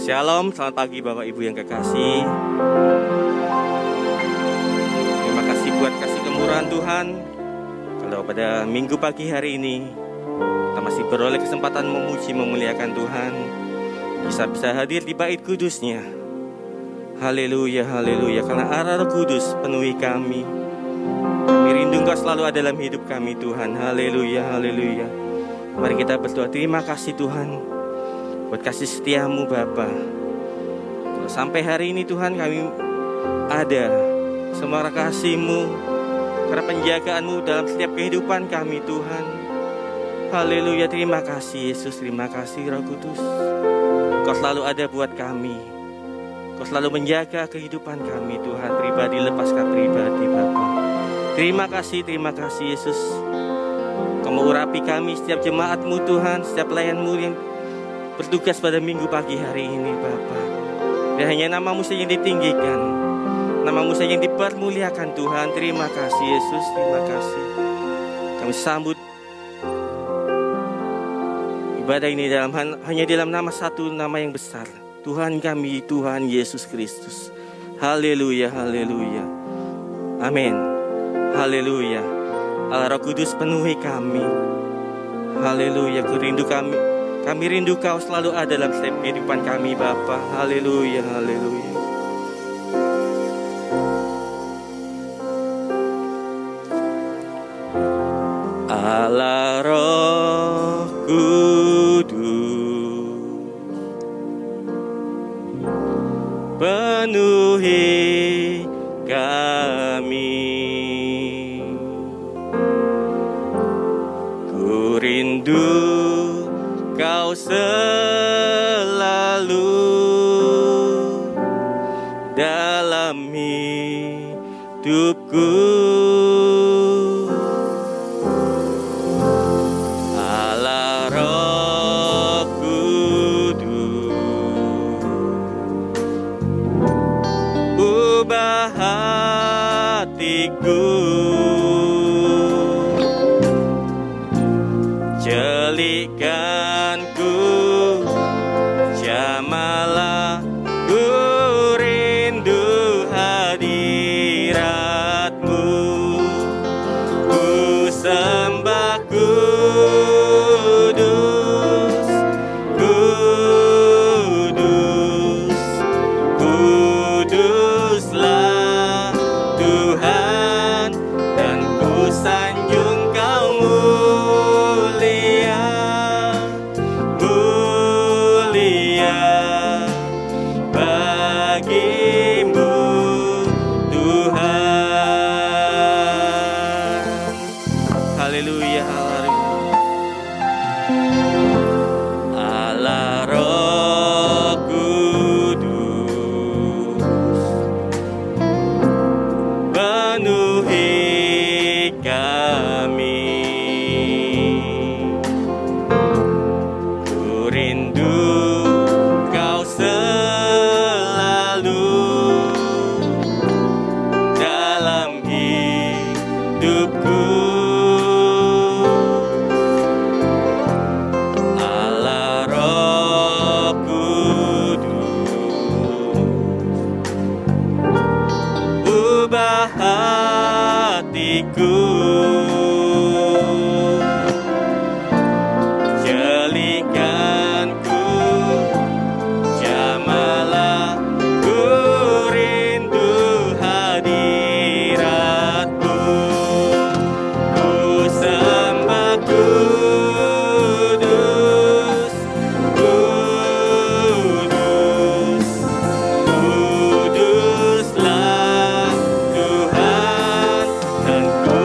Shalom, selamat pagi Bapak Ibu yang kekasih. Terima kasih buat kasih kemurahan Tuhan. Kalau pada minggu pagi hari ini kita masih beroleh kesempatan memuji memuliakan Tuhan, bisa hadir di bait kudus-Nya. Haleluya, haleluya. Karena arah Roh Kudus penuhi kami. Kami rindu Engkau selalu ada dalam hidup kami Tuhan. Haleluya, haleluya. Mari kita berdoa. Terima kasih Tuhan buat kasih setiamu Bapa. Kalau sampai hari ini Tuhan kami ada, semua kasih-Mu, karena penjagaanmu dalam setiap kehidupan kami Tuhan. Haleluya, terima kasih Yesus, terima kasih Roh Kudus. Kau selalu ada buat kami. Kau selalu menjaga kehidupan kami Tuhan, pribadi lepaskan pribadi Bapa. Terima kasih Yesus. Kau mengurapi kami setiap jemaat-Mu Tuhan, setiap pelayan-Mu yang bertugas pada minggu pagi hari ini Bapa. Dan hanya nama-Mu saja yang ditinggikan, nama-Mu saja yang dipermuliakan Tuhan. Terima kasih Yesus, terima kasih. Kami sambut ibadah ini hanya dalam nama satu, nama yang besar, Tuhan kami, Tuhan Yesus Kristus. Haleluya, haleluya. Amin. Haleluya. Allah Roh Kudus penuhi kami. Haleluya, kami rindu Kau selalu ada dalam setiap kehidupan kami Bapa. Haleluya, haleluya. Allah Roh Kudus penuhi kami. Ku rindu Kau selalu dalam hidupku. Allah Roh Kudus, ubah hatiku, jelikan jamalah, ku rindu hadirat-Mu, ku sembah kudus, kudus, kuduslah Tuhan, dan ku sanjung Kau mulia, bagimu Tuhan. Haleluya, haleluya. Allah Roh Kudus penuhi kami. Ku rindu Kau dalam hidupku. Allah Roh Kudus, ubah hatiku, jelikanku, jamalah, ku rindu hadirat-Mu, ku sembah kudus, kudus, kuduslah Tuhan, dan ku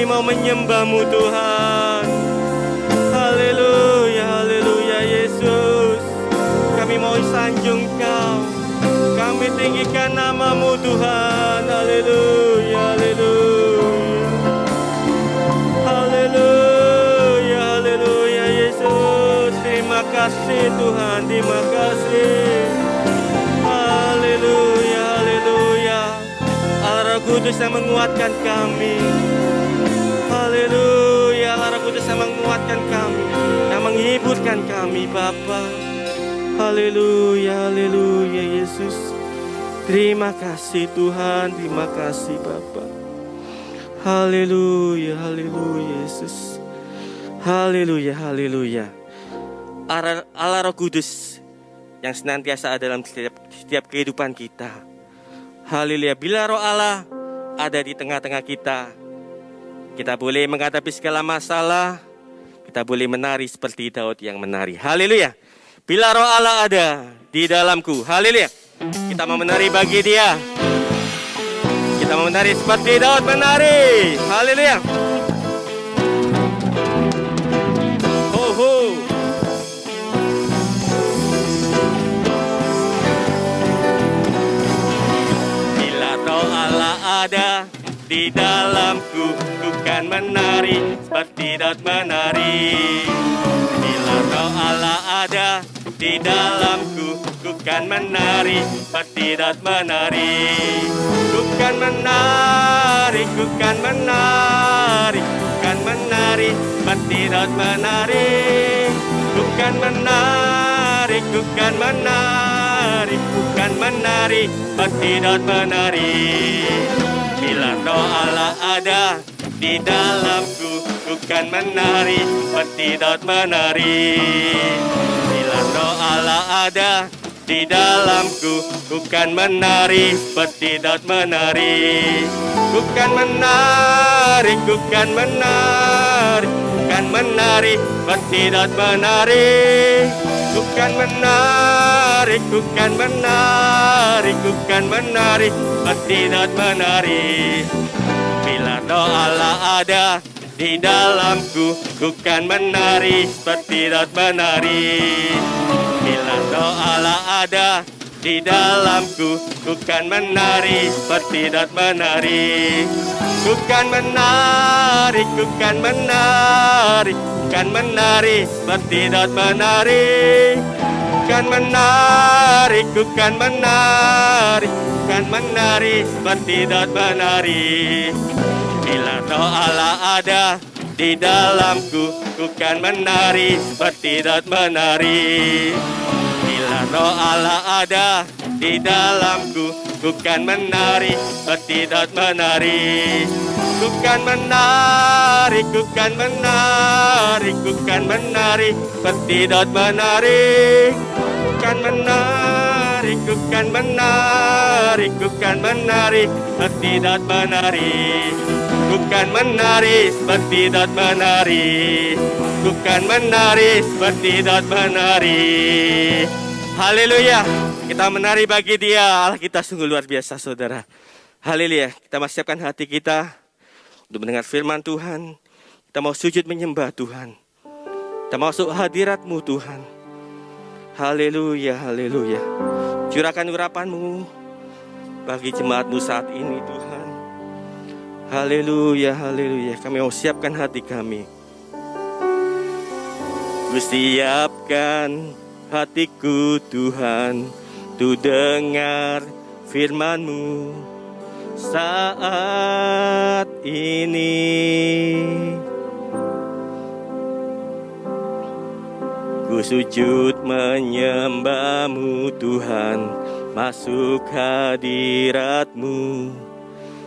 Kami mau menyembah-Mu Tuhan. Haleluya, haleluya Yesus. Kami mau sanjung Kau. Kami tinggikan nama-Mu Tuhan. Haleluya, haleluya. Haleluya, haleluya Yesus. Terima kasih Tuhan, terima kasih. Haleluya, haleluya. Allah Roh Kudus yang menguatkan kami. Haleluya, Allah Roh Kudus yang menguatkan kami, yang menghiburkan kami Bapa. Haleluya, haleluya Yesus. Terima kasih Tuhan, terima kasih Bapa. Haleluya, haleluya Yesus. Haleluya, haleluya. Allah Roh Kudus yang senantiasa ada dalam setiap kehidupan kita. Haleluya. Bila Roh Allah ada di tengah-tengah kita, kita boleh menghadapi segala masalah. Kita boleh menari seperti Daud yang menari. Haleluya. Bila Roh Allah ada di dalamku. Haleluya. Kita mau menari bagi Dia. Kita mau menari seperti Daud menari. Haleluya. Ho ho. Bila Roh Allah ada di dalamku, ku kan menari seperti Daud menari. Bila Roh Allah ada di dalamku, ku kan menari seperti Daud menari. Ku kan menari, ku kan menari, ku kan menari seperti Daud menari. Ku kan menari, ku kan menari, ku kan menari seperti Daud menari. Bila Roh Allah ada di dalamku, ku kan menari seperti Daud menari. Bila Roh Allah ada di dalamku, ku kan menari seperti Daud menari. Ku kan menari, ku kan menari, ku kan menari seperti Daud menari. Ku kan menari, ku kan menari, ku kan menari seperti Daud menari. Bila Roh Allah ada di dalamku, ku kan menari seperti Daud menari. Bila Roh Allah ada di dalamku, ku kan menari seperti Daud menari. Ku kan menari, ku kan menari, ku kan menari seperti Daud menari. Ku kan menari, ku kan menari, ku kan menari seperti Daud menari. Bila Roh Allah ada di dalamku, ku kan menari seperti Daud menari. Bila Roh Allah ada di dalamku, ku kan menari seperti Daud menari. Ku kan menari, ku kan menari, ku kan menari seperti Daud menari. Ku kan menari, ku kan menari, ku kan menari seperti Daud menari. Ku kan menari seperti Daud menari. Ku kan menari seperti Daud menari. Haleluya. Kita menari bagi Dia. Allah kita sungguh luar biasa saudara. Haleluya. Kita mau siapkan hati kita untuk mendengar firman Tuhan. Kita mau sujud menyembah Tuhan. Kita masuk hadirat-Mu Tuhan. Haleluya, haleluya. Curahkan urapan-Mu bagi jemaat-Mu saat ini Tuhan. Haleluya, haleluya. Kami mau siapkan hati kami. Ku siapkan hatiku Tuhan, tu dengar firman-Mu saat ini. Ku sujud menyembah-Mu Tuhan, masuk hadirat-Mu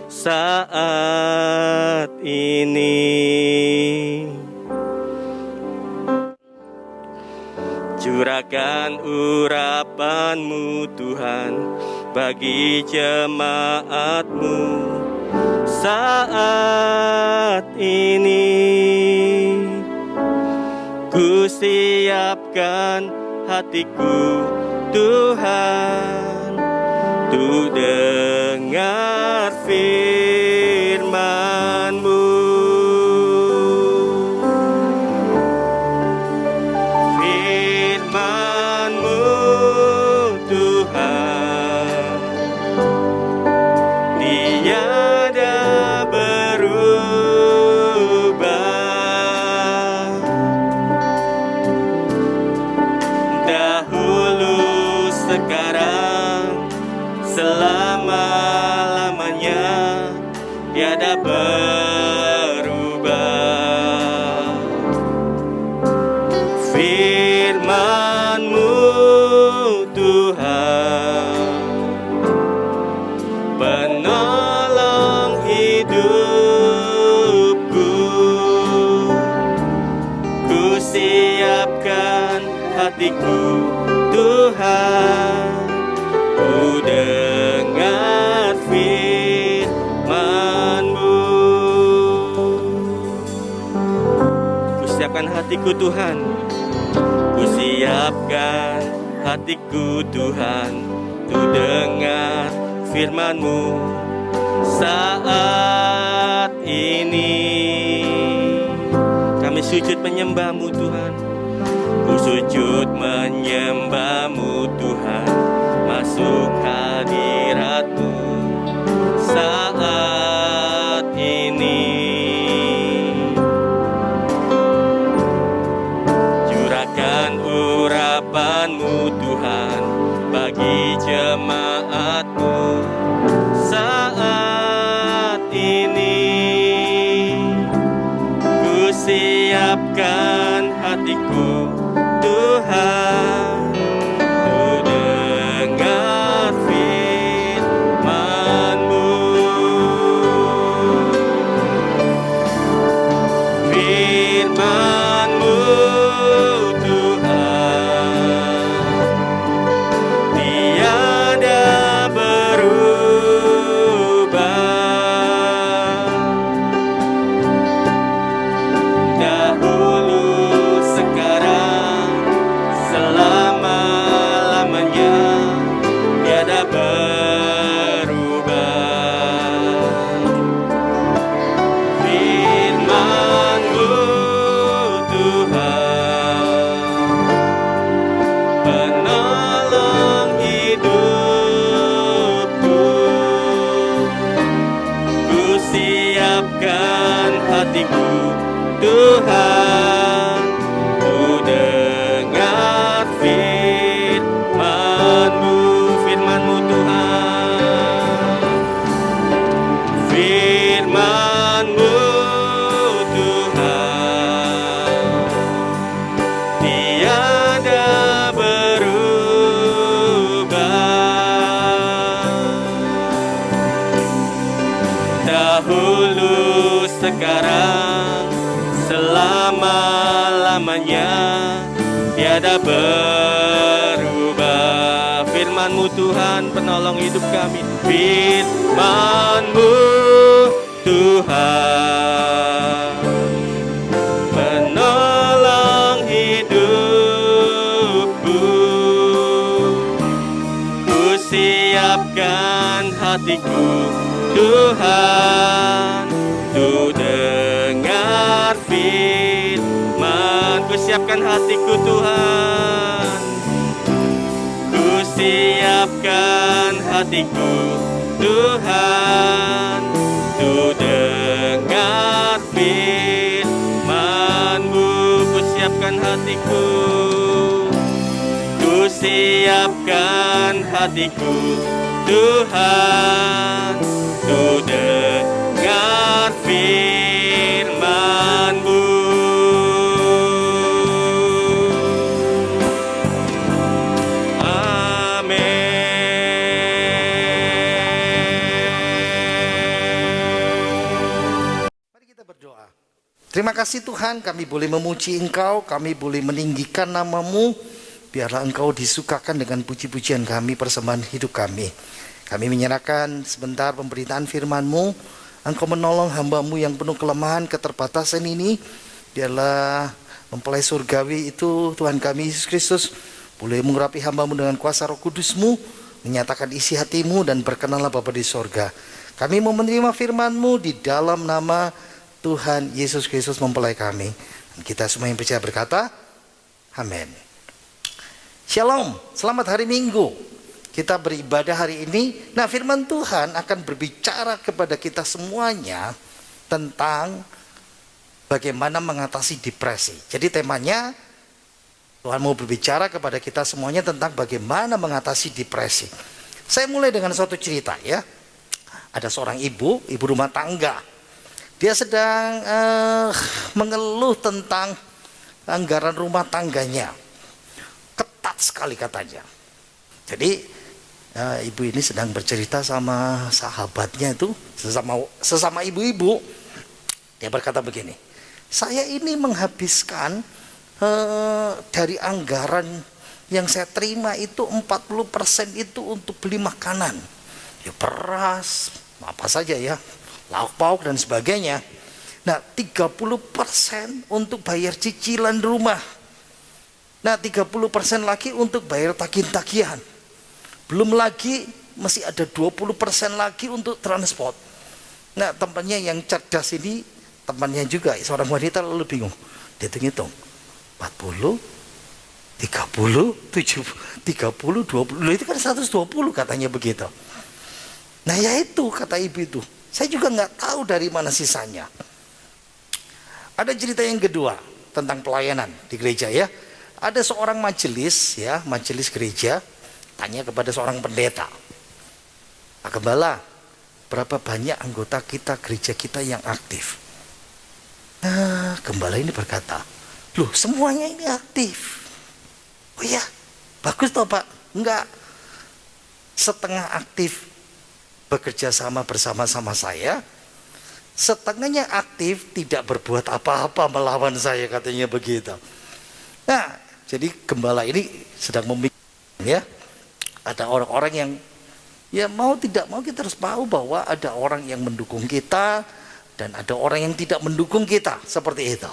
saat ini. Curahkan urapan-Mu Tuhan bagi jemaat-Mu saat ini. Ku siapkan hatiku Tuhan, tu dengar firman-Mu. hatiku, Tuhan. Ku dengar firman-Mu. Ku siapkan hatiku, Tuhan. Ku siapkan hatiku, Tuhan, untuk dengar firman-Mu saat ini. Kami sujud menyembah-Mu, Tuhan. Ku sujud menyembah-Mu, Tuhan. Masuk hadirat-Mu saat ini. Curahkan urapan-Mu, Tuhan, bagi jemaat-Mu saat ini. Ku siapkan hatiku, Tuhan, ku dengar firman-Mu. Firman-Mu, Tuhan, tiada berubah. Dahulu, sekarang, selama-lamanya, tiada berubah. Firman-Mu, Tuhan, penolong hidupku. Ku siapkan hatiku, Tuhan, ku dengar firman-Mu. Firman-Mu, Tuhan. Firman-Mu, Tuhan, tiada berubah. Dahulu, sekarang, selama-lamanya, tiada berubah. Firman-Mu, Tuhan, penolong hidup kami. Firman-Mu, Tuhan, penolong hidupku. Ku siapkan hatiku, Tuhan, ku dengar firman. Ku siapkan hatiku, Tuhan. Ku siapkan hatiku, Tuhan, ku dengar firman-Mu. Ku siapkan hatiku, ku siapkan hatiku, Tuhan, ku dengar firman-Mu. Terima kasih Tuhan, kami boleh memuji Engkau, kami boleh meninggikan nama-Mu. Biarlah Engkau disukakan dengan puji-pujian kami, persembahan hidup kami. Kami menyerahkan sebentar pemberitaan firman-Mu. Engkau menolong hamba-Mu yang penuh kelemahan, keterbatasan ini. Biarlah mempelai surgawi itu, Tuhan kami Yesus Kristus, boleh mengurapi hamba-Mu dengan kuasa Roh Kudus-Mu, menyatakan isi hati-Mu, dan berkenanlah Bapa di sorga. Kami mau menerima firman-Mu di dalam nama Tuhan Yesus Kristus mempelai kami. Kita semua yang percaya berkata, amin. Shalom, selamat hari Minggu. Kita beribadah hari ini. Nah, firman Tuhan akan berbicara kepada kita semuanya tentang bagaimana mengatasi depresi. Jadi temanya, Tuhan mau berbicara kepada kita semuanya tentang bagaimana mengatasi depresi. Saya mulai dengan suatu cerita ya. Ada seorang ibu rumah tangga. Dia sedang mengeluh tentang anggaran rumah tangganya. Ketat sekali katanya. Jadi ibu ini sedang bercerita sama sahabatnya itu, sesama ibu-ibu. Dia berkata begini, saya ini menghabiskan dari anggaran Yang saya terima itu 40% itu untuk beli makanan. Ya beras, apa saja ya, lauk pauk dan sebagainya. Nah 30% untuk bayar cicilan rumah. Nah 30% lagi untuk bayar tagihan-tagihan. Belum lagi masih ada 20% lagi untuk transport. Nah temannya yang cerdas ini, temannya juga seorang wanita lalu bingung. Dia hitung 40, 30, 70, 30, 20. Loh, itu kan 120 katanya begitu. Nah ya itu kata ibu itu. Saya juga nggak tahu dari mana sisanya. Ada cerita yang kedua tentang pelayanan di gereja ya. Ada seorang majelis ya, majelis gereja tanya kepada seorang pendeta. Pak Gembala, berapa banyak anggota kita gereja kita yang aktif? Nah, gembala ini berkata, loh semuanya ini aktif. Oh iya, bagus toh Pak. Enggak, setengah aktif bekerja sama bersama-sama saya, setengahnya aktif tidak berbuat apa-apa melawan saya, katanya begitu. Nah, jadi gembala ini sedang memikirkan ya, ada orang-orang yang ya mau tidak mau kita harus tahu bahwa ada orang yang mendukung kita dan ada orang yang tidak mendukung kita, seperti itu.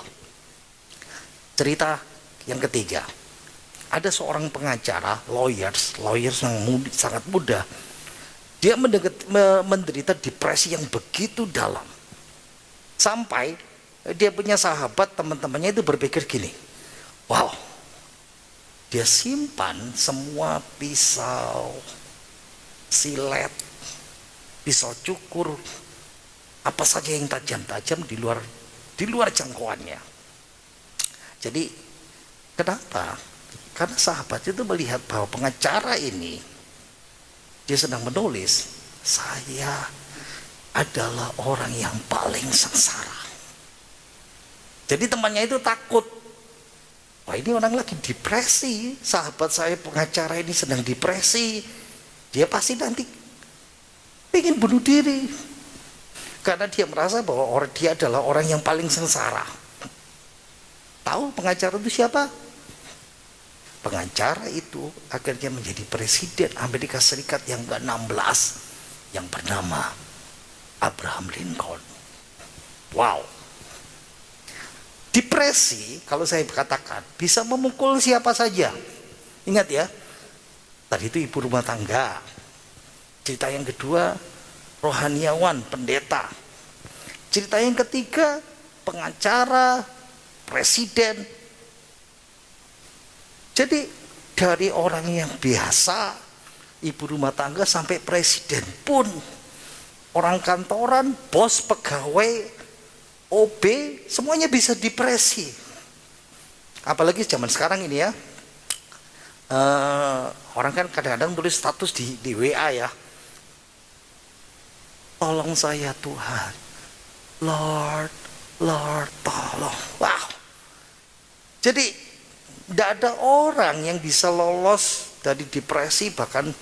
Cerita yang ketiga, ada seorang pengacara, lawyers yang sangat muda. Dia menderita depresi yang begitu dalam. Sampai dia punya sahabat, teman-temannya itu berpikir gini, wow, dia simpan semua pisau, silet, pisau cukur, apa saja yang tajam-tajam di luar jangkauannya. Jadi kenapa? Karena sahabat itu melihat bahwa pengacara ini, dia sedang menulis, saya adalah orang yang paling sengsara. Jadi temannya itu takut, wah ini orang lagi depresi, sahabat saya pengacara ini sedang depresi, dia pasti nanti ingin bunuh diri, karena dia merasa bahwa dia adalah orang yang paling sengsara. Tahu pengacara itu siapa? Pengacara itu akhirnya menjadi presiden Amerika Serikat yang ke-16 yang bernama Abraham Lincoln. Wow. Depresi, kalau saya katakan, bisa memukul siapa saja. Ingat ya, tadi itu ibu rumah tangga. Cerita yang kedua, rohaniawan, pendeta. Cerita yang ketiga, pengacara, presiden. Jadi dari orang yang biasa, ibu rumah tangga sampai presiden pun, orang kantoran, bos, pegawai, OB, semuanya bisa depresi. Apalagi zaman sekarang ini ya, orang kan kadang-kadang tulis status di WA ya, tolong saya Tuhan, Lord, tolong. Wow. Jadi tidak ada orang yang bisa lolos dari depresi. Bahkan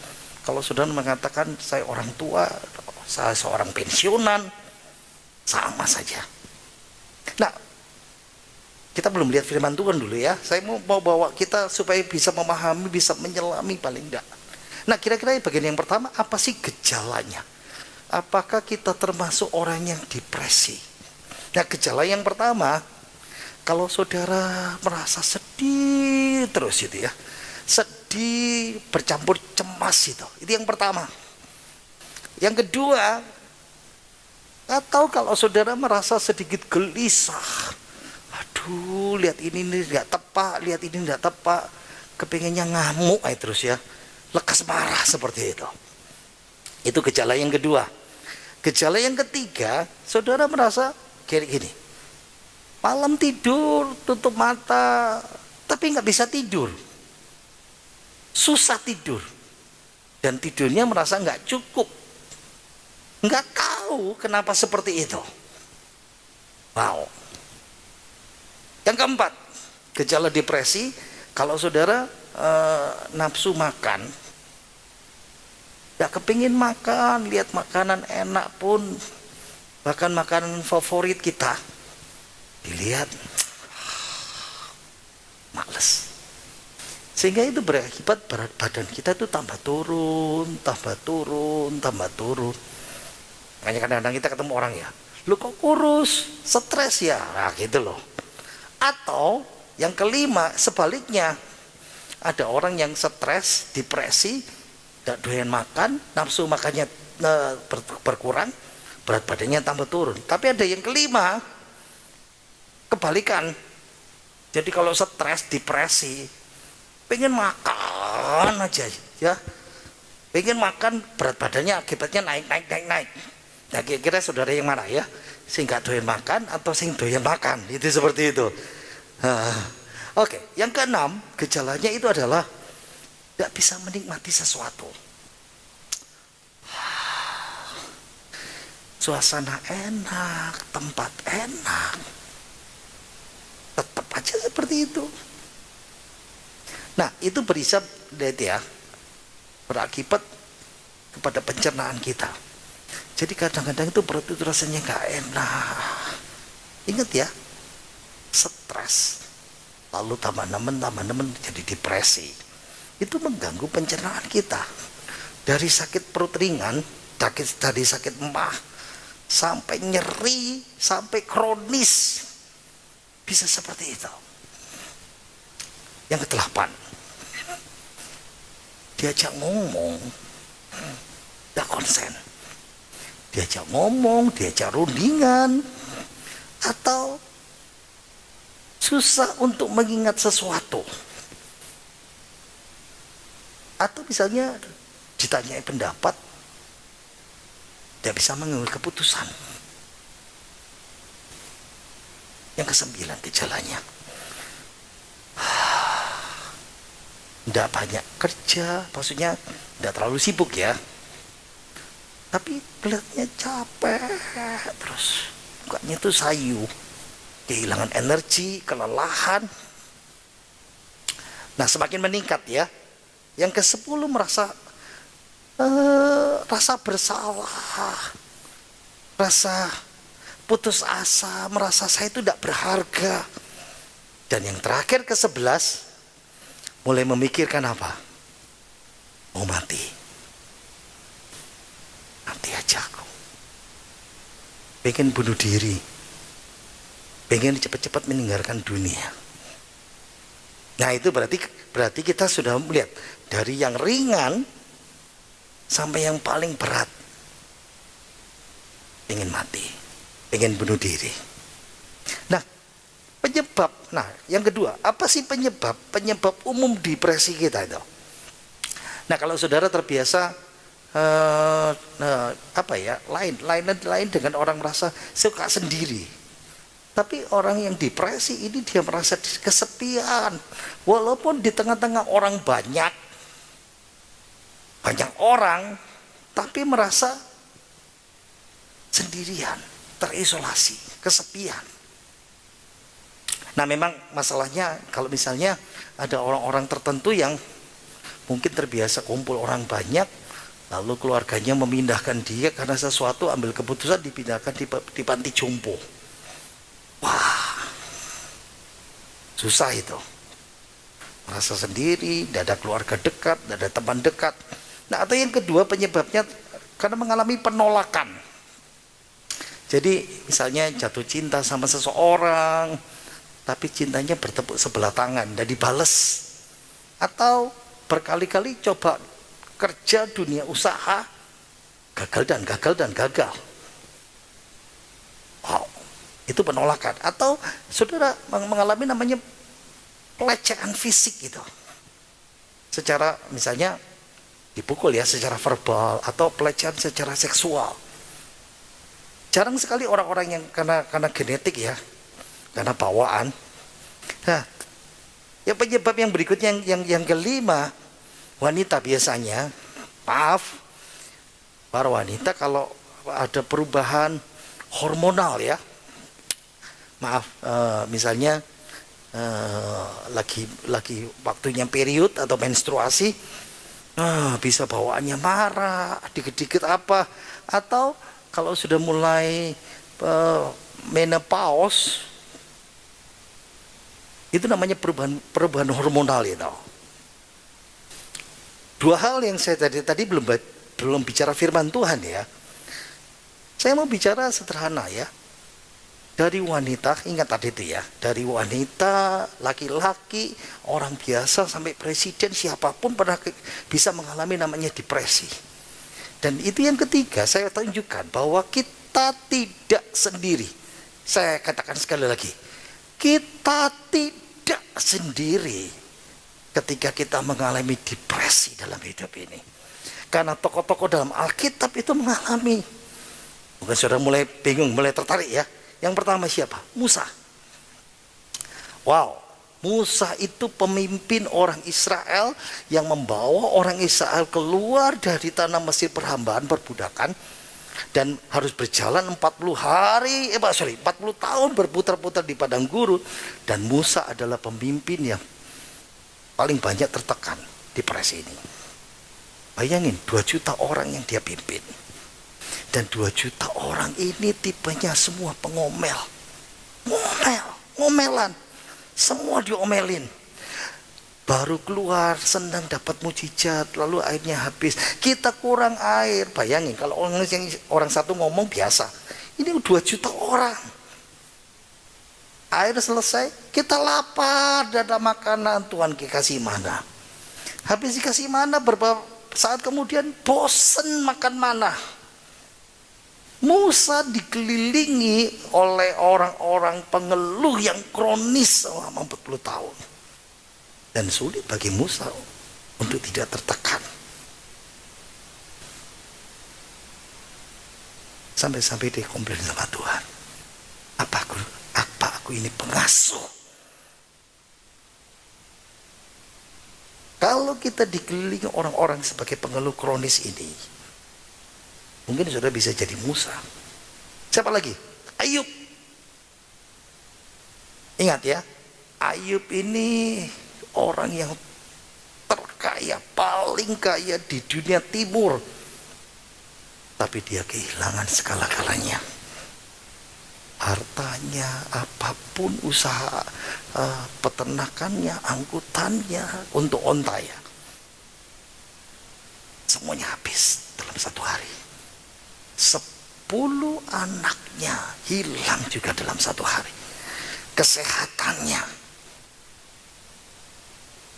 kalau saudara mengatakan saya orang tua, saya seorang pensiunan, sama saja. Nah, kita belum lihat firman Tuhan dulu ya. Saya mau bawa kita supaya bisa memahami, bisa menyelami paling tidak. Nah, kira-kira bagian yang pertama, apa sih gejalanya? Apakah kita termasuk orang yang depresi? Nah, gejala yang pertama, kalau saudara merasa sedih terus itu ya, sedih bercampur cemas itu yang pertama. Yang kedua, atau kalau saudara merasa sedikit gelisah, aduh lihat ini nggak tepat, lihat ini nggak tepat, kepengennya ngamuk terus ya, lekas marah seperti itu. Itu gejala yang kedua. Gejala yang ketiga, saudara merasa kayak gini, malam tidur tutup mata tapi nggak bisa tidur, susah tidur, dan tidurnya merasa nggak cukup, nggak tahu kenapa seperti itu. Wow. Yang keempat, gejala depresi, kalau saudara nafsu makan, nggak kepingin makan, lihat makanan enak pun, bahkan makanan favorit kita, dilihat males. Sehingga itu berakibat berat badan kita itu tambah turun, tambah turun, tambah turun. Makanya kadang-kadang kita ketemu orang ya, lu kok kurus, stres ya, nah gitu loh. Atau yang kelima sebaliknya, ada orang yang stres, depresi, tidak doyan makan, nafsu makannya berkurang, berat badannya tambah turun. Tapi ada yang kelima, kebalikan. Jadi kalau stres, depresi, pengen makan aja ya, pengen makan, berat badannya akibatnya naik. Nah kira-kira saudara yang mana ya, sing gak doyan makan atau sing doyan makan, itu seperti itu. Oke, yang keenam gejalanya itu adalah tidak bisa menikmati sesuatu. Suasana enak, tempat enak, tetap aja seperti itu. Nah itu berisap ya, berakibat kepada pencernaan kita. Jadi kadang-kadang itu perut itu rasanya gak enak. Ingat ya, stres, lalu tambah nemen jadi depresi. Itu mengganggu pencernaan kita. Dari sakit perut ringan, dari sakit emah, sampai nyeri, sampai kronis, bisa seperti itu. Yang ke-8, diajak ngomong tidak konsen, diajak ngomong, diajak rundingan, atau susah untuk mengingat sesuatu, atau misalnya ditanyai pendapat tidak bisa mengambil keputusan. Yang ke-9 gejalanya, tidak banyak kerja, maksudnya tidak terlalu sibuk ya, tapi kelihatannya capek terus, mukanya itu sayu, kehilangan energi, kelelahan. Nah semakin meningkat ya. Yang ke-10 merasa rasa bersalah, rasa putus asa, merasa saya itu tidak berharga. Dan yang terakhir ke-11 mulai memikirkan apa? Mau mati. Mati aja aku. Pengen bunuh diri. Pengen cepat-cepat meninggalkan dunia. Nah itu berarti kita sudah melihat dari yang ringan sampai yang paling berat. Pengen mati, pengen bunuh diri. Nah penyebab, nah yang kedua, apa sih penyebab umum depresi kita itu? Nah kalau saudara terbiasa lain dengan orang merasa suka sendiri. Tapi orang yang depresi ini dia merasa kesepian. Walaupun di tengah-tengah orang banyak orang, tapi merasa sendirian, terisolasi, kesepian. Nah memang masalahnya kalau misalnya ada orang-orang tertentu yang mungkin terbiasa kumpul orang banyak, lalu keluarganya memindahkan dia karena sesuatu, ambil keputusan dipindahkan di panti jompo. Wah, susah itu. Merasa sendiri, tidak ada keluarga dekat, tidak ada teman dekat. Nah atau yang kedua penyebabnya karena mengalami penolakan. Jadi misalnya jatuh cinta sama seseorang, tapi cintanya bertepuk sebelah tangan, dan dibales. Atau berkali-kali coba kerja dunia usaha, gagal dan gagal. Wow, itu penolakan. Atau saudara mengalami namanya pelecehan fisik gitu. Secara misalnya dipukul ya secara verbal, atau pelecehan secara seksual. Jarang sekali orang-orang yang karena genetik ya, karena bawaan. Nah, yang penyebab yang berikutnya yang kelima, wanita biasanya, para wanita kalau ada perubahan hormonal ya, misalnya lagi waktunya period atau menstruasi, bisa bawaannya marah, dikit-dikit apa, atau kalau sudah mulai menopause, itu namanya perubahan hormonal itu. Dua hal yang saya tadi belum bicara firman Tuhan ya. Saya mau bicara sederhana ya. Dari wanita, ingat tadi itu ya. Dari wanita, laki-laki, orang biasa sampai presiden, siapapun pernah bisa mengalami namanya depresi. Dan itu yang ketiga, saya tunjukkan bahwa kita tidak sendiri. Saya katakan sekali lagi, kita tidak sendiri ketika kita mengalami depresi dalam hidup ini. Karena tokoh-tokoh dalam Alkitab itu mengalami. Mungkin saudara mulai bingung, mulai tertarik ya. Yang pertama siapa? Musa. Wow, Musa itu pemimpin orang Israel yang membawa orang Israel keluar dari tanah Mesir perhambaan, perbudakan, dan harus berjalan 40 tahun berputar-putar di padang gurun. Dan Musa adalah pemimpin yang paling banyak tertekan depresi ini. Bayangin 2 juta orang yang dia pimpin. Dan 2 juta orang ini tipenya semua pengomel. Ngomelan. Semua diomelin. Baru keluar, senang dapat mujizat, lalu airnya habis. Kita kurang air. Bayangin kalau orang satu ngomong biasa. Ini 2 juta orang. Air selesai, kita lapar, tidak ada makanan, Tuhan kasih mana. Habis dikasih mana, beberapa saat kemudian bosen makan mana. Musa dikelilingi oleh orang-orang pengeluh yang kronis selama 40 tahun. Dan sulit bagi Musa untuk tidak tertekan. Sampai-sampai dia komplain sama Tuhan. Apa aku ini pengasuh? Kalau kita dikelilingi orang-orang sebagai pengeluh kronis ini, mungkin saudara bisa jadi Musa. Siapa lagi? Ayub. Ingat ya, Ayub ini orang yang terkaya, paling kaya di dunia timur. Tapi dia kehilangan segala-galanya. Hartanya, apapun usaha peternakannya, angkutannya, untuk onta ya. Semuanya habis dalam satu hari. 10 anaknya hilang juga dalam satu hari. Kesehatannya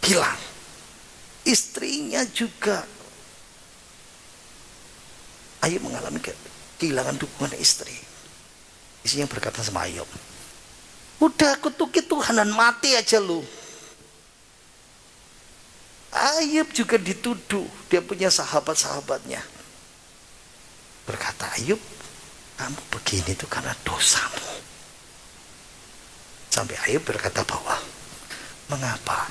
hilang. Istrinya juga. Ayub mengalami kehilangan dukungan istri. Istrinya berkata sama Ayub, udah kutuki Tuhan dan mati aja lu. Ayub juga dituduh, dia punya sahabat-sahabatnya. Berkata Ayub, kamu begini itu karena dosamu. Sampai Ayub berkata bahwa, mengapa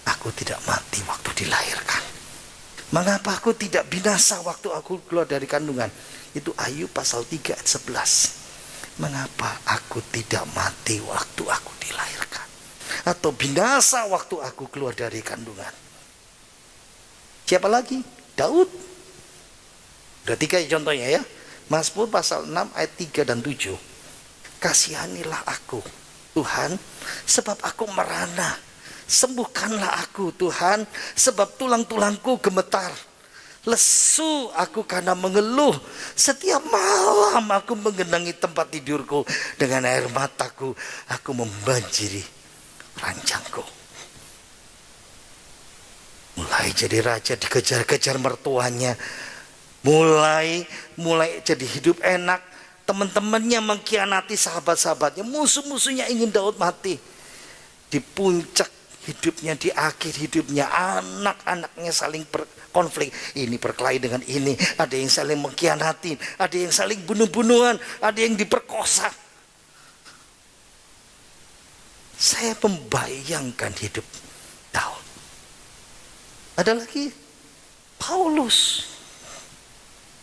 aku tidak mati waktu dilahirkan? Mengapa aku tidak binasa waktu aku keluar dari kandungan? Itu Ayub pasal 3 ayat 11. Mengapa aku tidak mati waktu aku dilahirkan? Atau binasa waktu aku keluar dari kandungan? Siapa lagi? Daud. Udah 3 contohnya ya. Mazmur pasal 6 ayat 3 dan 7. Kasihanilah aku Tuhan, sebab aku merana. Sembuhkanlah aku Tuhan, sebab tulang-tulangku gemetar. Lesu aku karena mengeluh. Setiap malam aku menggenangi tempat tidurku. Dengan air mataku aku membanjiri ranjangku. Mulai jadi raja dikejar-kejar mertuanya. Mulai jadi hidup enak. Teman-temannya mengkhianati sahabat-sahabatnya. Musuh-musuhnya ingin Daud mati. Di puncak hidupnya, di akhir hidupnya, anak-anaknya saling berkonflik. Ini berkelahi dengan ini. Ada yang saling mengkhianati, ada yang saling bunuh-bunuhan, ada yang diperkosa. Saya membayangkan hidup Daud. Ada lagi Paulus.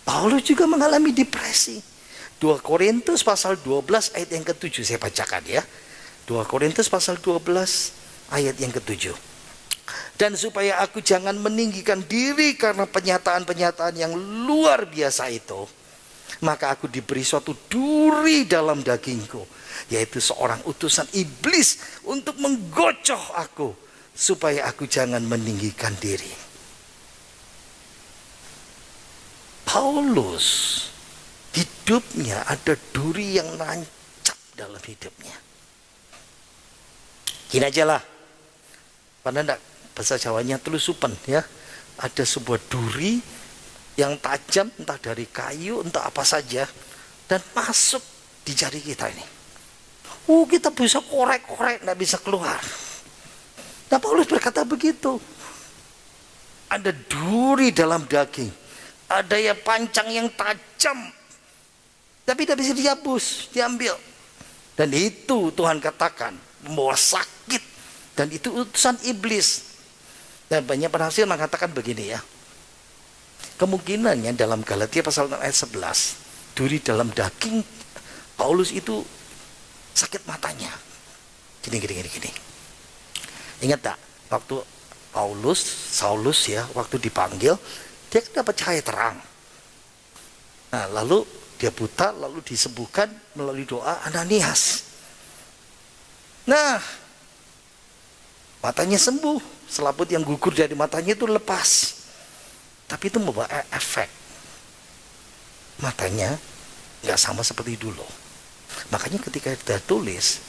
Paulus juga mengalami depresi. 2 Korintus pasal 12 ayat yang ke-7 saya bacakan ya. 2 Korintus pasal 12 ayat yang ke-7. Dan supaya aku jangan meninggikan diri karena penyataan-penyataan yang luar biasa itu, maka aku diberi suatu duri dalam dagingku, yaitu seorang utusan iblis untuk menggocoh aku, supaya aku jangan meninggikan diri. Paulus hidupnya ada duri yang nancap dalam hidupnya. Gini aja lah, pada enggak bahasa Jawanya telusupan ya. Ada sebuah duri yang tajam, entah dari kayu, entah apa saja, dan masuk di jari kita ini. Kita bisa korek-korek, nggak bisa keluar. Nah, Paulus berkata begitu. Ada duri dalam daging, ada yang pancang yang tajam, tapi tidak bisa dihapus, diambil. Dan itu Tuhan katakan membawa sakit, dan itu utusan iblis. Dan banyak penafsir mengatakan begini ya, kemungkinannya dalam Galatia pasal 6 ayat 11, duri dalam daging Paulus itu sakit matanya. Gini. Ingat tak, waktu Saulus ya, waktu dipanggil, dia kan dapat cahaya terang. Nah, lalu dia buta, lalu disembuhkan melalui doa Ananias. Nah, matanya sembuh, selaput yang gugur dari matanya itu lepas. Tapi itu membawa efek, matanya nggak sama seperti dulu. Makanya ketika kita tulis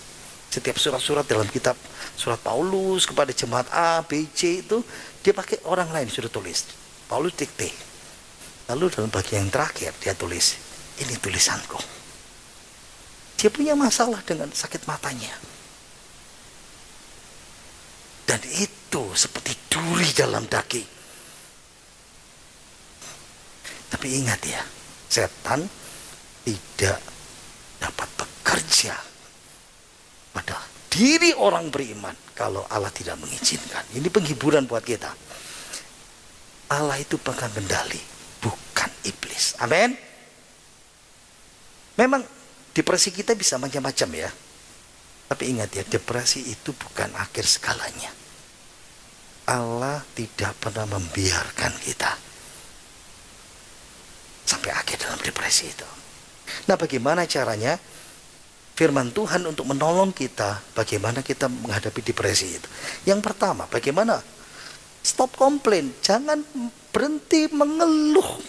setiap surat-surat dalam kitab surat Paulus kepada jemaat A, B, C itu dia pakai orang lain sudah tulis. Paulus dikte. Lalu dalam bagian yang terakhir dia tulis, ini tulisanku. Dia punya masalah dengan sakit matanya. Dan itu seperti duri dalam daging. Tapi ingat ya, setan tidak dapat bekerja pada diri orang beriman kalau Allah tidak mengizinkan. Ini penghiburan buat kita. Allah itu pegang kendali, bukan iblis. Amin. Memang depresi kita bisa macam-macam ya. Tapi ingat ya, depresi itu bukan akhir segalanya. Allah tidak pernah membiarkan kita sampai akhir dalam depresi itu. Nah, bagaimana caranya firman Tuhan untuk menolong kita, bagaimana kita menghadapi depresi itu? Yang pertama, bagaimana? Stop komplain, jangan berhenti mengeluh.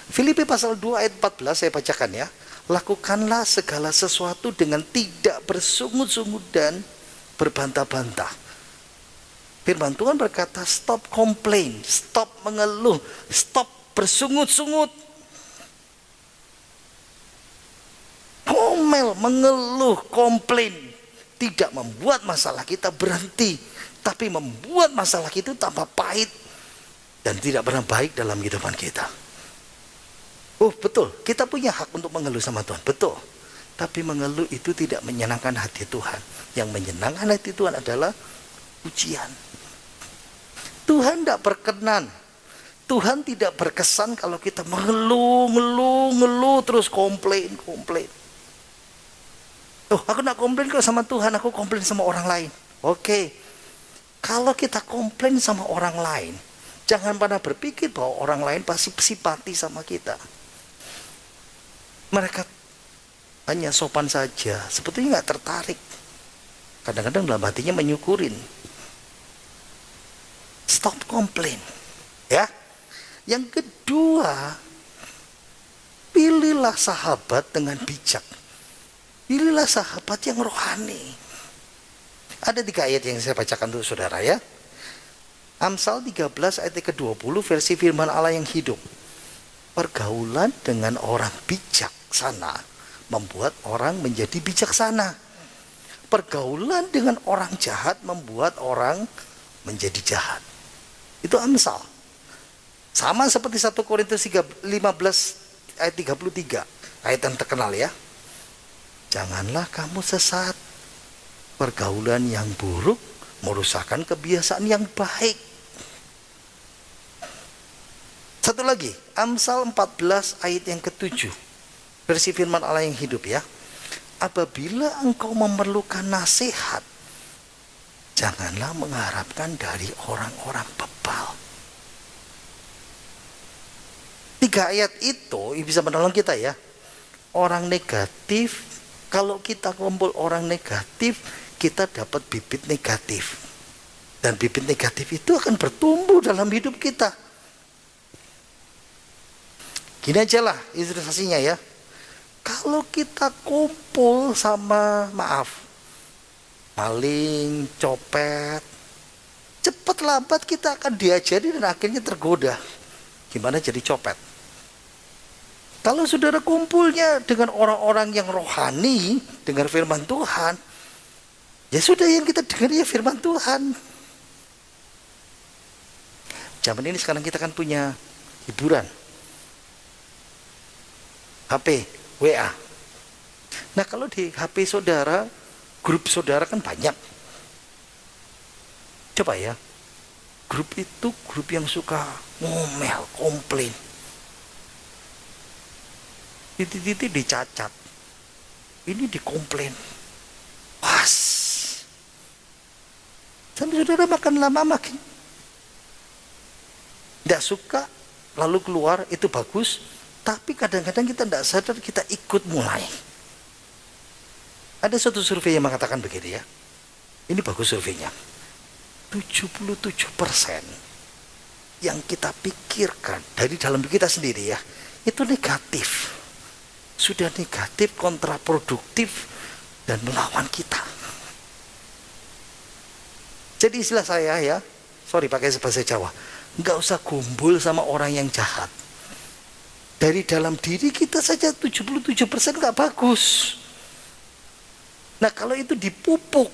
Filipi pasal 2 ayat 14 saya bacakan ya. Lakukanlah segala sesuatu dengan tidak bersungut-sungut dan berbantah-bantah. Firman Tuhan berkata stop komplain, stop mengeluh, stop bersungut-sungut. Ngomel, mengeluh, komplain tidak membuat masalah kita berhenti, tapi membuat masalah kita tambah pahit dan tidak pernah baik dalam kehidupan kita. Betul, kita punya hak untuk mengeluh sama Tuhan, betul. Tapi mengeluh itu tidak menyenangkan hati Tuhan. Yang menyenangkan hati Tuhan adalah pujian. Tuhan tidak berkenan, Tuhan tidak berkesan kalau kita mengeluh terus komplain. Aku nak komplain kok sama Tuhan, aku komplain sama orang lain. Oke. Kalau kita komplain sama orang lain, jangan pernah berpikir bahwa orang lain pasti simpati sama kita. Mereka hanya sopan saja, sebetulnya nggak tertarik. Kadang-kadang dalam hatinya menyukurin. Stop komplain, ya. Yang kedua, pilihlah sahabat dengan bijak. Pilihlah sahabat yang rohani. Ada 3 ayat yang saya bacakan untuk saudara ya. Amsal 13 ayat ke-20 versi firman Allah yang hidup. Pergaulan dengan orang bijaksana membuat orang menjadi bijaksana. Pergaulan dengan orang jahat membuat orang menjadi jahat. Itu Amsal. Sama seperti 1 Korintus 15 ayat 33. Ayat yang terkenal ya. Janganlah kamu sesat. Pergaulan yang buruk merusakkan kebiasaan yang baik. Satu lagi, Amsal 14 ayat yang ke-7. Versi firman Allah yang hidup ya. Apabila engkau memerlukan nasihat, janganlah mengharapkan dari orang-orang bebal. 3 ayat itu bisa menolong kita ya. Orang negatif, kalau kita kumpul orang negatif, kita dapat bibit negatif. Dan bibit negatif itu akan bertumbuh dalam hidup kita. Gini aja lah ilustrasinya ya. Kalau kita kumpul sama, maaf, maling, copet, cepat lambat kita akan diajari dan akhirnya tergoda. Gimana jadi copet? Kalau saudara kumpulnya dengan orang-orang yang rohani, dengar firman Tuhan, ya sudah, yang kita dengar ya firman Tuhan. Zaman ini sekarang kita kan punya hiburan, HP, WA. Nah kalau di HP saudara, grup saudara kan banyak. Coba ya, grup itu grup yang suka ngomel, komplain. Titik-titik dicacat, ini dikomplain. Pas. Sampai saudara makan lama makin tidak suka, lalu keluar, itu bagus. Tapi kadang-kadang kita tidak sadar, kita ikut mulai. Ada suatu survei yang mengatakan begini ya. Ini bagus surveinya. 77% yang kita pikirkan dari dalam diri kita sendiri ya, itu negatif. Sudah negatif, kontraproduktif, dan melawan kita. Jadi istilah saya ya, sorry pakai bahasa Jawa, nggak usah kumpul sama orang yang jahat. Dari dalam diri kita saja 77% nggak bagus. Nah kalau itu dipupuk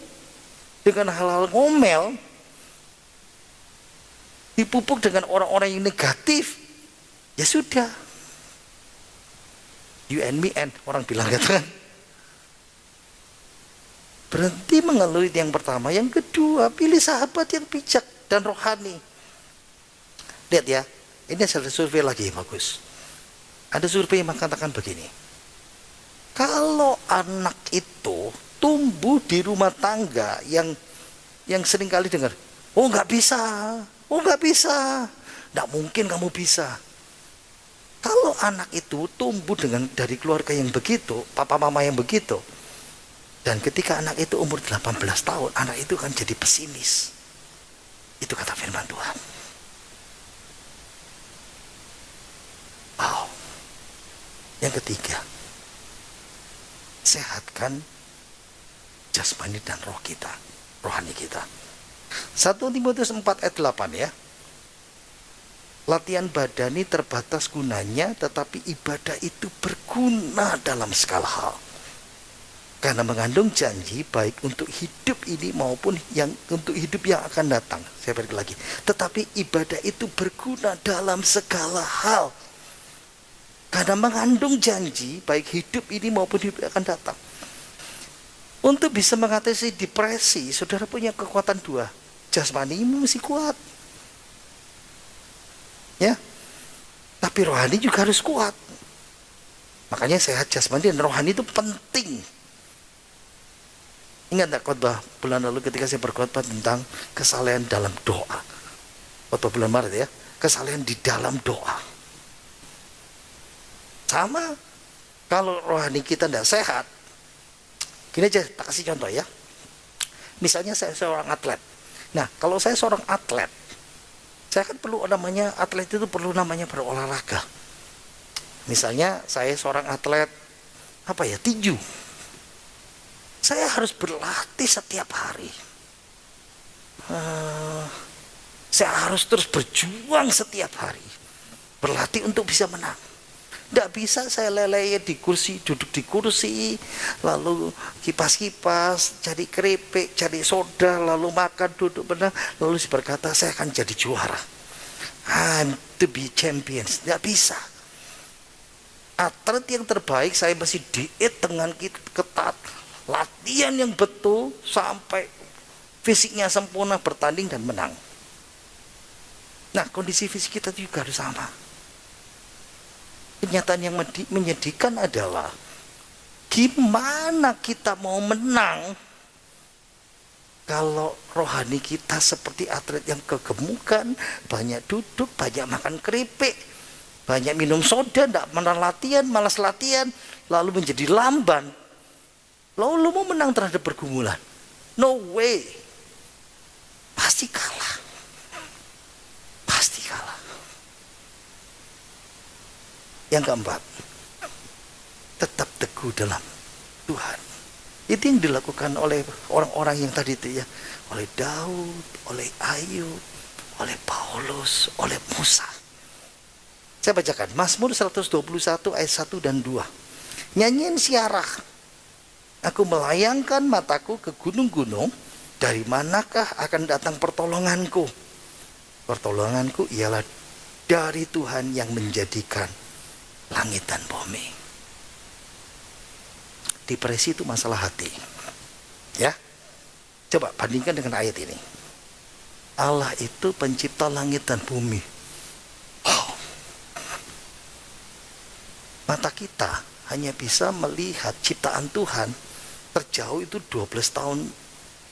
dengan hal-hal ngomel, dipupuk dengan orang-orang yang negatif, ya sudah. You and me and, orang bilang gitu kan. Berhenti mengeluh, itu yang pertama. Yang kedua, pilih sahabat yang bijak dan rohani. Lihat ya, ini ada survei lagi yang bagus. Ada survei yang mengatakan begini. Kalau anak itu tumbuh di rumah tangga yang sering kali dengar, oh nggak bisa, nggak mungkin kamu bisa. Kalau anak itu tumbuh dari keluarga yang begitu, papa mama yang begitu, dan ketika anak itu umur 18 tahun, anak itu kan jadi pesimis. Itu kata firman Tuhan. Wow. Yang ketiga, sehatkan jasmani dan roh kita, rohani kita. 1 Timotius 4 ayat 8 ya. Latihan badani terbatas gunanya, tetapi ibadah itu berguna dalam segala hal. Karena mengandung janji baik untuk hidup ini maupun yang untuk hidup yang akan datang. Saya balik lagi. Tetapi ibadah itu berguna dalam segala hal. Karena mengandung janji baik hidup ini maupun hidup yang akan datang. Untuk bisa mengatasi depresi, saudara punya kekuatan dua. Jasmanimu mesti kuat. Ya. Tapi rohani juga harus kuat. Makanya sehat jasmani dan rohani itu penting. Ingat tak khotbah bulan lalu ketika saya berkhotbah tentang kesalehan dalam doa. Khotbah bulan Maret ya. Kesalehan di dalam doa. Sama, kalau rohani kita tidak sehat, gini aja, tak kasih contoh ya. Misalnya saya seorang atlet. Nah, kalau saya seorang atlet, saya kan perlu namanya, atlet itu perlu namanya berolahraga. Misalnya saya seorang atlet, tinju. Saya harus berlatih setiap hari. Saya harus terus berjuang setiap hari. Berlatih untuk bisa menang. Tidak bisa saya leleh di kursi, duduk di kursi, lalu kipas-kipas, cari keripik, cari soda, lalu makan, duduk benar, lalu berkata saya akan jadi juara. I'm to be champions. Tidak bisa. Atlet yang terbaik saya masih diet dengan ketat, latihan yang betul sampai fisiknya sempurna, bertanding dan menang. Nah, kondisi fisik kita juga harus sama. Kenyataan yang menyedihkan adalah gimana kita mau menang kalau rohani kita seperti atlet yang kegemukan, banyak duduk, banyak makan keripik, banyak minum soda, tidak pernah latihan, malas latihan, lalu menjadi lamban. Lalu mau menang terhadap pergumulan? No way. Pasti kalah. Pasti kalah. Yang keempat, tetap teguh dalam Tuhan. Itu yang dilakukan oleh orang-orang yang tadi itu ya. Oleh Daud, oleh Ayub, oleh Paulus, oleh Musa. Saya bacakan Mazmur 121 ayat 1 dan 2. Nyanyian siarah, aku melayangkan mataku ke gunung-gunung, dari manakah akan datang pertolonganku? Pertolonganku ialah dari Tuhan yang menjadikan langit dan bumi. Depresi itu masalah hati. Ya. Coba bandingkan dengan ayat ini. Allah itu pencipta langit dan bumi. Oh. Mata kita hanya bisa melihat ciptaan Tuhan terjauh itu 12 tahun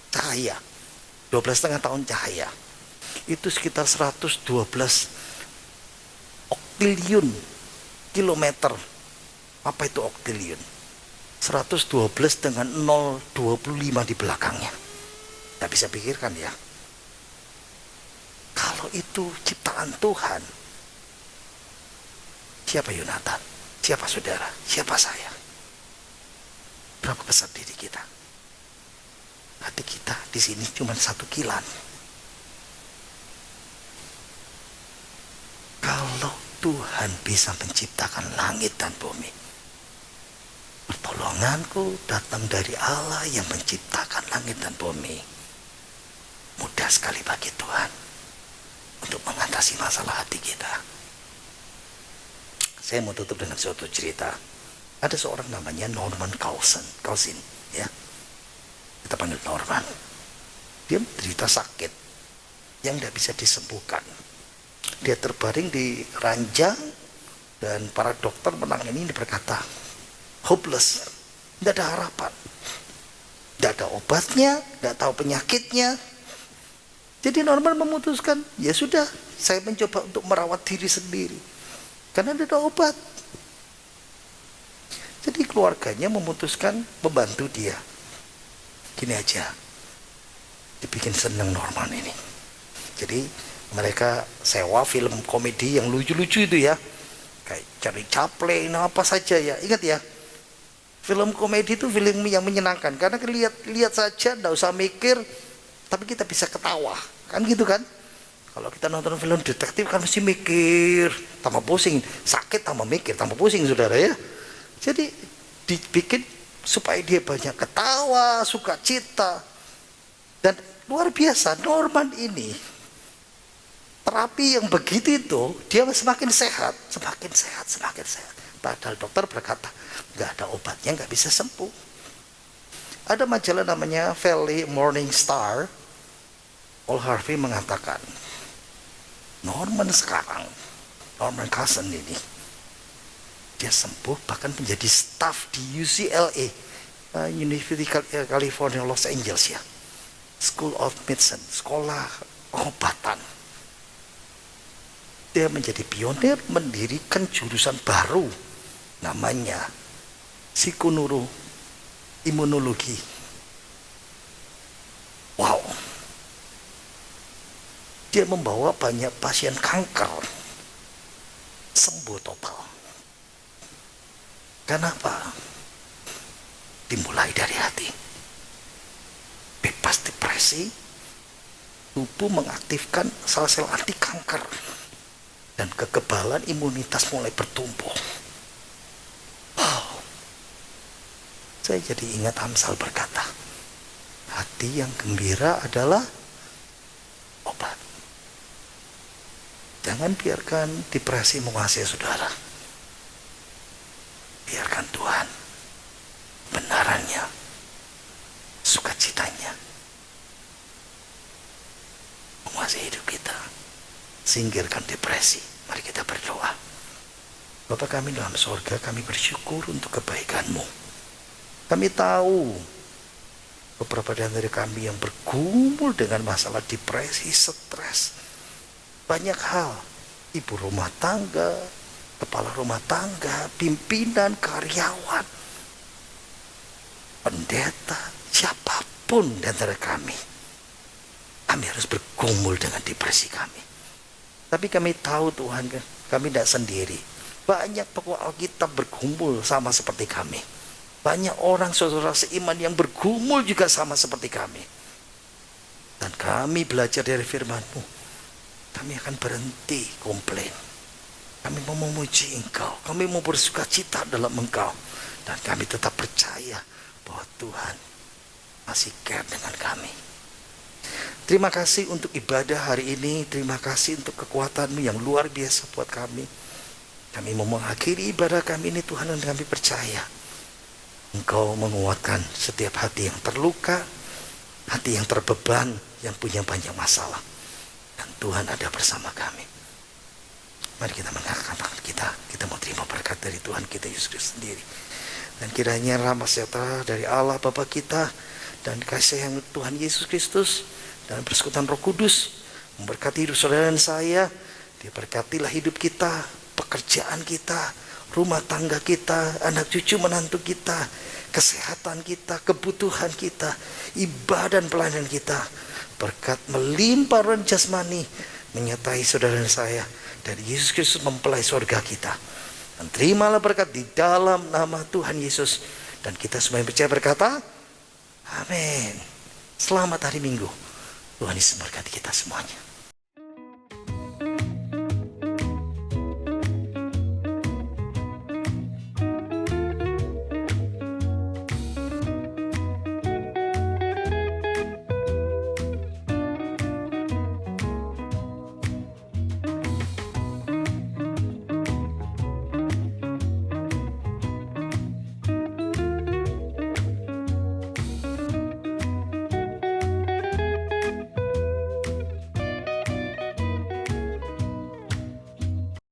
cahaya. 12,5 tahun cahaya. Itu sekitar 112 oktiliun kilometer. Apa itu oktiliun? 112 dengan 0,25 di belakangnya. Tidak bisa pikirkan ya. Kalau itu ciptaan Tuhan, siapa Yonatan? Siapa saudara? Siapa saya? Berapa besar diri kita? Hati kita di sini cuma 1 kilan. Kalau Tuhan bisa menciptakan langit dan bumi, pertolonganku datang dari Allah yang menciptakan langit dan bumi. Mudah sekali bagi Tuhan untuk mengatasi masalah hati kita. Saya mau tutup dengan suatu cerita. Ada seorang namanya Norman Cousins, ya. Kita panggil Norman. Dia menderita sakit yang tidak bisa disembuhkan. Dia terbaring di ranjang dan para dokter menangani ini berkata, hopeless, tidak ada harapan, tidak ada obatnya, tidak tahu penyakitnya. Jadi Norman memutuskan, ya sudah, saya mencoba untuk merawat diri sendiri karena tidak ada obat. Jadi keluarganya memutuskan membantu dia. Gini aja, dibikin seneng Norman ini. Jadi mereka sewa film komedi yang lucu-lucu itu ya, kayak Charlie Chaplin apa saja ya. Ingat ya, film komedi itu film yang menyenangkan karena lihat saja, tidak usah mikir, tapi kita bisa ketawa, kan gitu kan? Kalau kita nonton film detektif kan mesti mikir, tambah pusing, sakit tambah mikir, tambah pusing saudara ya. Jadi dibikin supaya dia banyak ketawa, sukacita, dan luar biasa Norman ini. Terapi yang begitu itu, dia semakin sehat, semakin sehat, semakin sehat. Padahal dokter berkata, nggak ada obatnya, nggak bisa sembuh. Ada majalah namanya Valley Morning Star. Paul Harvey mengatakan, Norman sekarang, Norman Cousins ini, dia sembuh bahkan menjadi staf di UCLA, University California Los Angeles ya, School of Medicine, sekolah pengobatan. Dia menjadi pionir mendirikan jurusan baru namanya psikoneuroimunologi. Wow. Dia membawa banyak pasien kanker sembuh total. Kenapa? Dimulai dari hati. Bebas depresi, tubuh mengaktifkan sel-sel anti kanker, dan kekebalan imunitas mulai bertumbuh. Wow. Saya jadi ingat Amsal berkata, hati yang gembira adalah obat. Jangan biarkan depresi menguasai saudara. Biarkan Tuhan benarannya, sukacitanya menguasai hidup kita. Singkirkan depresi. Mari kita berdoa. Bapa kami dalam sorga, kami bersyukur untuk kebaikan-Mu. Kami tahu beberapa dari kami yang bergumul dengan masalah depresi, stres, banyak hal. Ibu rumah tangga, kepala rumah tangga, pimpinan, karyawan, pendeta, siapapun di antara kami harus bergumul dengan depresi kami. Tapi kami tahu Tuhan, kami tidak sendiri. Banyak tokoh Alkitab bergumul sama seperti kami. Banyak orang saudara seiman yang bergumul juga sama seperti kami. Dan kami belajar dari firman-Mu. Kami akan berhenti komplain. Kami mau memuji Engkau. Kami mau bersuka cita dalam Engkau. Dan kami tetap percaya bahwa Tuhan masih care dengan kami. Terima kasih untuk ibadah hari ini. Terima kasih untuk kekuatan-Mu yang luar biasa buat kami. Kami mau mengakhiri ibadah kami ini Tuhan, dan kami percaya Engkau menguatkan setiap hati yang terluka, hati yang terbeban, yang punya banyak masalah. Dan Tuhan ada bersama kami. Mari kita mengangkat tangan kita. Kita mau terima berkat dari Tuhan kita Yesus Kristus sendiri. Dan kiranya rahmat sejahtera dari Allah Bapa kita, dan kasih yang Tuhan Yesus Kristus, dan persekutuan Roh Kudus memberkati hidup saudara dan saya. Diberkatilah hidup kita, pekerjaan kita, rumah tangga kita, anak cucu menantu kita, kesehatan kita, kebutuhan kita, ibadah dan pelayanan kita. Berkat melimpah roh jasmani menyertai saudara dan saya, dari Yesus Kristus mempelai surga kita. Dan terimalah berkat di dalam nama Tuhan Yesus. Dan kita semua yang percaya berkata, amin. Selamat hari Minggu. Tuhan Yesus memberkati kita semuanya.